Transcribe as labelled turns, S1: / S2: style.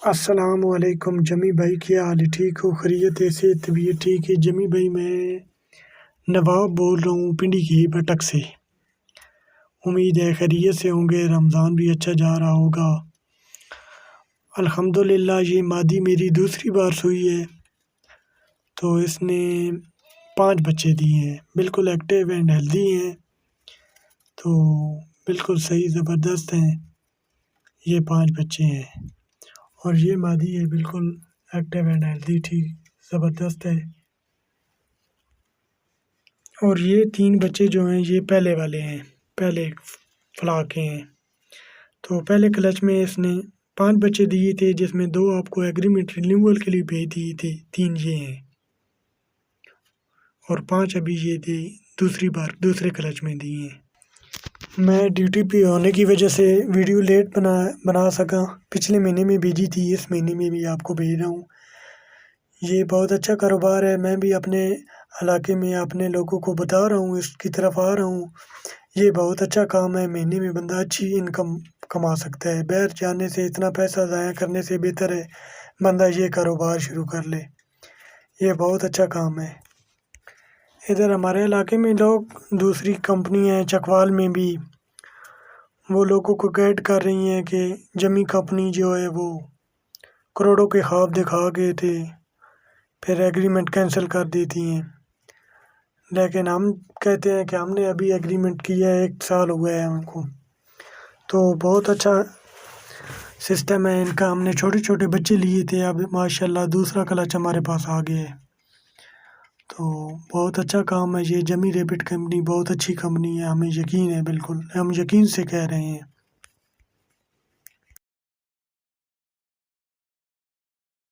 S1: السلام علیکم جمی بھائی، کیا حال ہے؟ ٹھیک ہو؟ خیریت سے؟ طبیعت ٹھیک ہے؟ جمی بھائی میں نواب بول رہا ہوں پنڈی کی بٹک سے۔ امید ہے خیریت سے ہوں گے، رمضان بھی اچھا جا رہا ہوگا۔ الحمدللہ یہ مادی میری دوسری بار سوئی ہے، تو اس نے 5 بچے دیے ہیں، بالکل ایکٹیو اینڈ ہیلدی ہیں، تو بالکل صحیح زبردست ہیں۔ یہ 5 بچے ہیں اور یہ مادی ہے، بالکل ایکٹیو اینڈ ہیلدی، ٹھیک زبردست ہے۔ اور یہ 3 بچے جو ہیں یہ پہلے والے ہیں، پہلے فلاح کے ہیں۔ تو پہلے کلچ میں اس نے 5 بچے دیے تھے، جس میں 2 آپ کو ایگریمنٹ رینیول کے لیے بھیج دیے تھے، 3 یہ ہیں اور 5 ابھی یہ تھے دوسری بار دوسرے کلچ میں دیے ہیں۔ میں ڈیوٹی پہ ہونے کی وجہ سے ویڈیو لیٹ بنا سکا، پچھلے مہینے میں بھیجی تھی، اس مہینے میں بھی آپ کو بھیج رہا ہوں۔ یہ بہت اچھا کاروبار ہے، میں بھی اپنے علاقے میں اپنے لوگوں کو بتا رہا ہوں، اس کی طرف آ رہا ہوں۔ یہ بہت اچھا کام ہے، مہینے میں بندہ اچھی انکم کما سکتا ہے۔ باہر جانے سے، اتنا پیسہ ضائع کرنے سے بہتر ہے بندہ یہ کاروبار شروع کر لے۔ یہ بہت اچھا کام ہے۔ ادھر ہمارے علاقے میں لوگ، دوسری کمپنی ہیں چکوال میں بھی، وہ لوگوں کو گائیڈ کر رہی ہیں کہ جمی کمپنی جو ہے وہ کروڑوں کے خواب دکھا گئے تھے، پھر ایگریمنٹ کینسل کر دیتی ہیں۔ لیکن ہم کہتے ہیں کہ ہم نے ابھی ایگریمنٹ کیا ہے، 1 سال ہوا ہے ہم کو، تو بہت اچھا سسٹم ہے ان کا۔ ہم نے چھوٹے چھوٹے بچے لیے تھے، اب ماشاءاللہ دوسرا کلچ ہمارے پاس آ گیا ہے، تو بہت اچھا کام ہے۔ یہ جمی ریبٹ کمپنی بہت اچھی کمپنی ہے، ہمیں یقین ہے، بالکل ہم یقین سے کہہ رہے ہیں۔